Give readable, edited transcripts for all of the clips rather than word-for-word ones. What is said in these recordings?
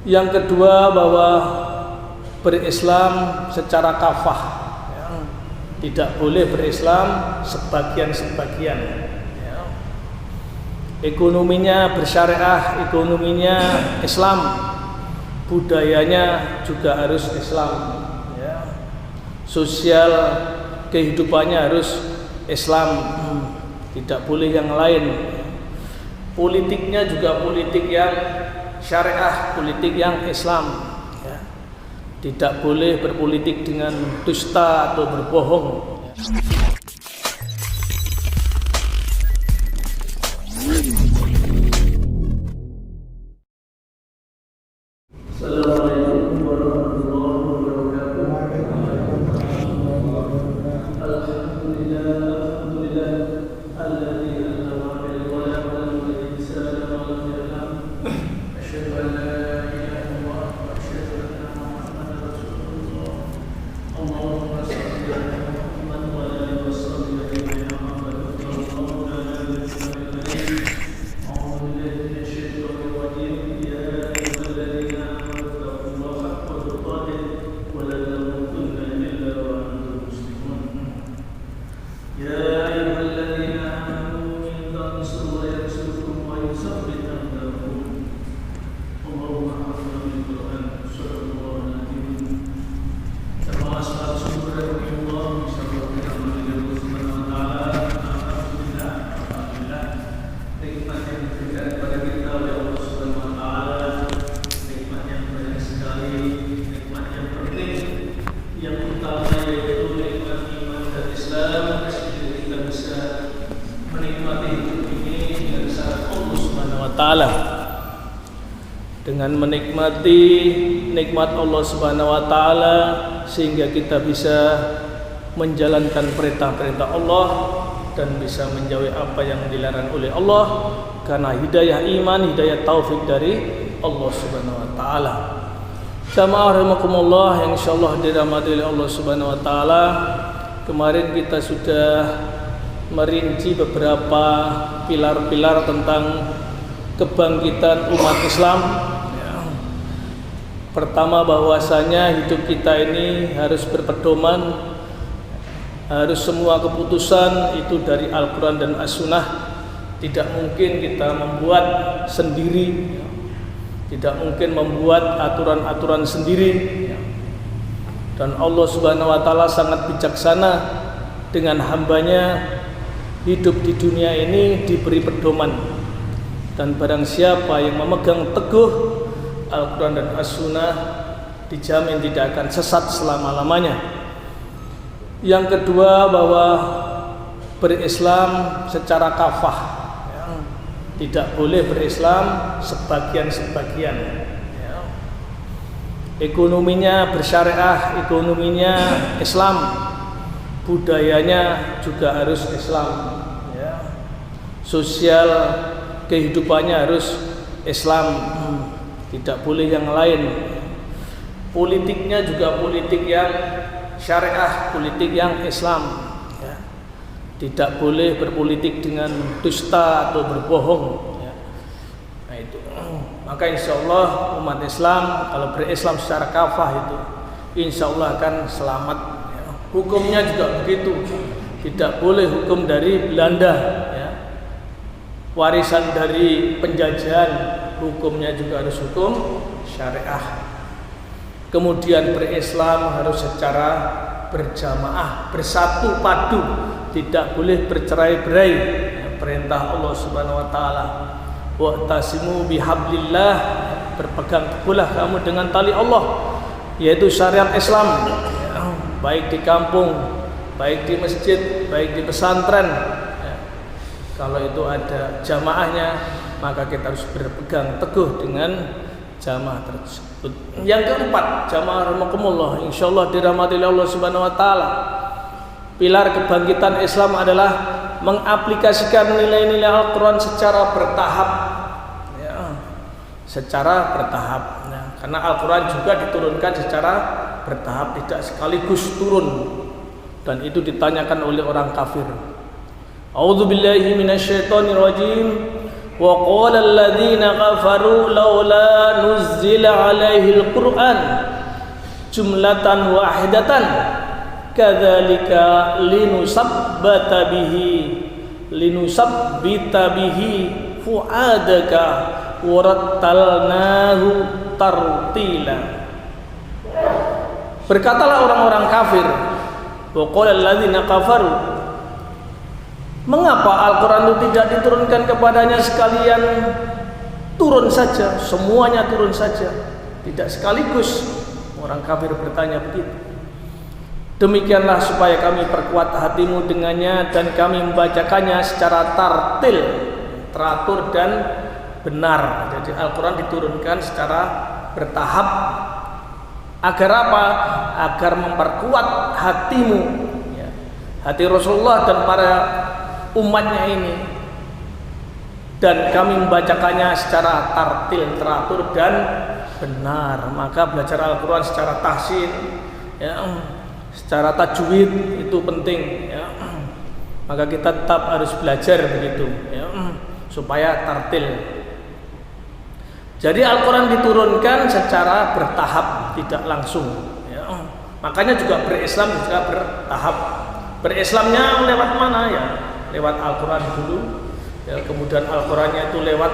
Yang kedua, bahwa berislam secara kafah, ya. Tidak boleh berislam sebagian-sebagian, ya. Ekonominya bersyariah, ekonominya Islam, budayanya juga harus Islam, ya. Sosial kehidupannya harus Islam, tidak boleh yang lain. Politiknya juga politik yang syariah, politik yang Islam, ya. Tidak boleh berpolitik dengan dusta atau berbohong, ya. Assalamualaikum warahmatullahi wabarakatuh. Alhamdulillah alladzi allama bil qalam wa lam yaj'al lahu jalam. Asyhadu an la ilaha illallah wa asyhadu anna Muhammadar Rasulullah. Allahumma shalli ala Muhammad wa ala alihi wa sahbihi Muhammad sallallahu alaihi wasallam. A'udzu billahi minasyaitonir rajim. Ya ayyuhalladzina amanu taqullaha haqqa tuqatih wa la tamutunna illa wa antum muslimun. Ya ayyuhalladzina amanu in tansurullaha yansurkum wa yuthabbit aqdamakum. Allahumma hafidhna bil Qur'an sallallahu alaihi wasallam. Kama asbab syukur Allah insyaallah kita menuju subhanahu wa ta'ala. Alhamdulillah nikmat yang diberikan kepada kita oleh Allah subhanahu wa ta'ala, nikmat yang banyak sekali, nikmat yang penting, yang utama yaitu nikmat iman dan Islam, sehingga kita bisa menikmati hidup ini dengan syarat Allah subhanahu wa ta'ala. Dengan menikmati nikmat Allah subhanahu wa ta'ala, sehingga kita bisa menjalankan perintah-perintah Allah dan bisa menjauhi apa yang dilarang oleh Allah, karena hidayah iman, hidayah taufik dari Allah subhanahu wa ta'ala. Jamaah rahimakumullah yang insyaallah dirahmati oleh Allah subhanahu wa ta'ala. Kemarin kita sudah merinci beberapa pilar-pilar tentang kebangkitan umat Islam, ya. Pertama, bahwasanya hidup kita ini harus berpedoman, harus semua keputusan itu dari Al-Quran dan As-Sunnah. Tidak mungkin kita membuat sendiri, tidak mungkin membuat aturan-aturan sendiri. Dan Allah subhanahu wa ta'ala sangat bijaksana dengan hambanya. Hidup di dunia ini diberi pedoman, dan barang siapa yang memegang teguh Al-Quran dan As-Sunnah dijamin tidak akan sesat selama-lamanya. Yang kedua, bahwa berislam secara kafah, ya. Tidak boleh berislam sebagian-sebagian, ya. Ekonominya bersyariah, ekonominya Islam, budayanya juga harus Islam, ya. Sosial kehidupannya harus Islam, tidak boleh yang lain. Politiknya juga politik yang syariah, politik yang Islam, ya. Tidak boleh berpolitik dengan dusta atau berbohong, ya. Nah itu. Maka insyaallah umat Islam kalau berislam secara kafah itu insyaallah akan selamat, ya. Hukumnya juga begitu. Tidak boleh hukum dari Belanda, ya. Warisan dari penjajahan, hukumnya juga harus hukum syariah. Kemudian berislam harus secara berjamaah, bersatu padu, tidak boleh bercerai-berai, ya, perintah Allah subhanahu wa ta'ala. Wa'tasimu bihablillah, berpegang teguhlah kamu dengan tali Allah, yaitu syariat Islam, ya, baik di kampung, baik di masjid, baik di pesantren, ya. Kalau itu ada jamaahnya, maka kita harus berpegang teguh dengan jamaah tersebut. Yang keempat, jamaah rahimakumullah, insyaallah dirahmati Allah subhanahu wa ta'ala, pilar kebangkitan Islam adalah mengaplikasikan nilai-nilai Al-Quran secara bertahap, ya, secara bertahap, ya. Karena Al-Quran juga diturunkan secara bertahap, tidak sekaligus turun, dan itu ditanyakan oleh orang kafir. A'udzubillahi minasyaitonirrajim. Wa qala alladziina kafaru laula nuzzila 'alaihil Qur'an jumlatan wahidatan kadzalika linusabbita bihi fuadaka warattalnahu tartila. Berkatalah orang-orang kafir, wa qala alladziina kafaru, mengapa Al-Quran itu tidak diturunkan kepadanya sekalian turun saja, semuanya turun saja, tidak sekaligus? Orang kafir bertanya begitu. Demikianlah supaya kami perkuat hatimu dengannya dan kami membacakannya secara tartil, teratur dan benar. Jadi Al-Quran diturunkan secara bertahap. Agar apa? Agar memperkuat hatimu, ya, hati Rasulullah dan para umatnya ini, dan kami membacakannya secara tartil, teratur dan benar. Maka belajar Al-Quran secara tahsin, ya, secara tajwid itu penting, ya. Maka kita tetap harus belajar begitu, ya, supaya tartil. Jadi Al-Quran diturunkan secara bertahap, tidak langsung, ya. Makanya juga berislam juga bertahap. Berislamnya lewat mana, ya? Lewat Al-Quran dulu, ya, kemudian Al-Qurannya itu lewat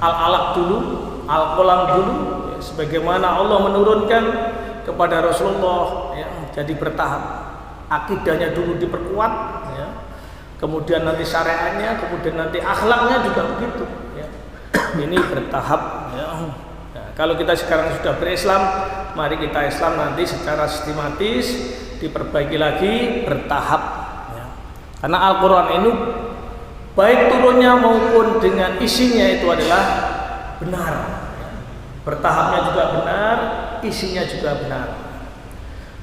Al-Alaq dulu, Al-Qalam dulu, ya, sebagaimana Allah menurunkan kepada Rasulullah, ya. Jadi bertahap. Akidahnya dulu diperkuat, ya. Kemudian nanti syariatnya, kemudian nanti akhlaknya juga begitu, ya. Ini bertahap, ya. Nah, kalau kita sekarang sudah berislam, mari kita Islam nanti secara sistematis, diperbaiki lagi bertahap, ya. Karena Al-Quran ini baik turunnya maupun dengan isinya itu adalah benar, ya. Bertahapnya juga benar, isinya juga benar.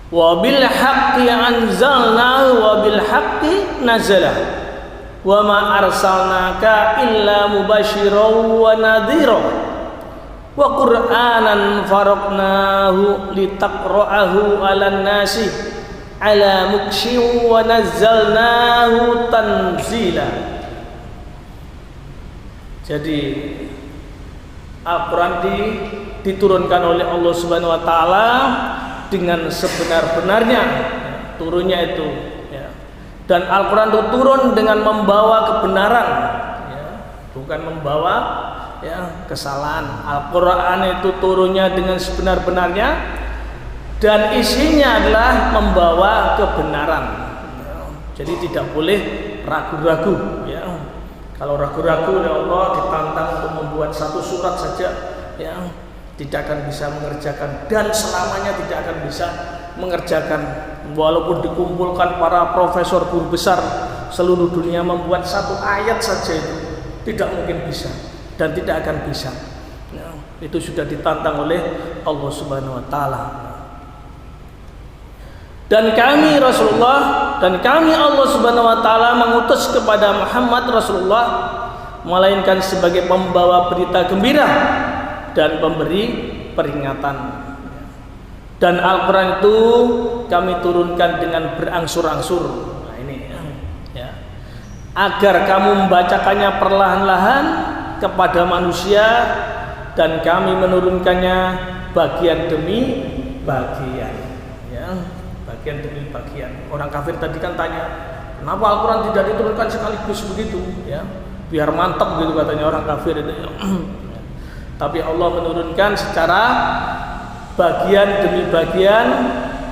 Wa bil haqqi anzalnahu wa bil haqqi nazala wa ma arsalnaka illa mubasyiran wa nadhira wa qur'anan faraqnahu litaqra'ahu 'alan nasi 'ala mukshin wa nazzalnahu tanzila. Jadi Al-Quran diturunkan oleh Allah Subhanahu wa taala dengan sebenar-benarnya, turunnya itu, ya. Dan Al-Quran itu turun dengan membawa kebenaran, ya, bukan membawa, ya, kesalahan. Al-Quran itu turunnya dengan sebenar-benarnya dan isinya adalah membawa kebenaran, ya. Jadi tidak boleh ragu-ragu, ya. Kalau ragu-ragu oleh Allah ditantang untuk membuat satu surat saja, ya, tidak akan bisa mengerjakan, dan selamanya tidak akan bisa mengerjakan. Walaupun dikumpulkan para profesor guru besar seluruh dunia membuat satu ayat saja itu tidak mungkin bisa dan tidak akan bisa, ya, itu sudah ditantang oleh Allah Subhanahu wa taala. Dan kami Rasulullah dan kami Allah Subhanahu wa taala mengutus kepada Muhammad Rasulullah melainkan sebagai pembawa berita gembira dan pemberi peringatan. Dan Al-Quran itu kami turunkan dengan berangsur-angsur. Nah ini, ya, agar kamu membacakannya perlahan-lahan kepada manusia, dan kami menurunkannya bagian demi bagian, ya, bagian demi bagian. Orang kafir tadi kan tanya, kenapa Al-Quran tidak diturunkan sekaligus begitu, ya, biar mantap gitu katanya orang kafir itu, ya. Tapi Allah menurunkan secara bagian demi bagian,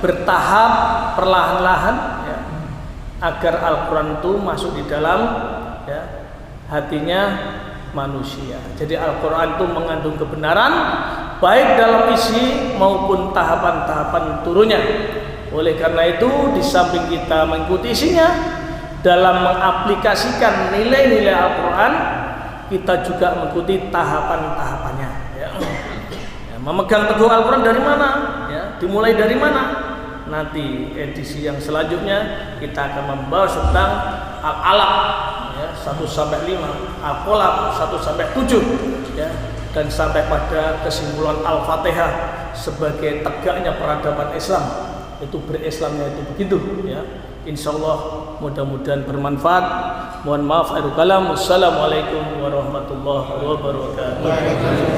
bertahap, perlahan-lahan, ya, agar Al-Quran itu masuk di dalam, ya, hatinya manusia. Jadi Al-Quran itu mengandung kebenaran baik dalam isi maupun tahapan-tahapan turunnya. Oleh karena itu, di samping kita mengikuti isinya dalam mengaplikasikan nilai-nilai Al-Quran, kita juga mengikuti tahapan-tahapannya, ya. Ya, memegang teguh Al-Quran dari mana, ya, dimulai dari mana. Nanti edisi yang selanjutnya kita akan membahas tentang Al-Alaq, ya, 1-5, Al-Qalam 1-7, ya, dan sampai pada kesimpulan Al-Fatihah sebagai tegaknya peradaban Islam. Itu berislamnya itu begitu, ya. Insyaallah mudah-mudahan bermanfaat. Mohon maaf akhirul kalam. Wassalamualaikum warahmatullahi wabarakatuh.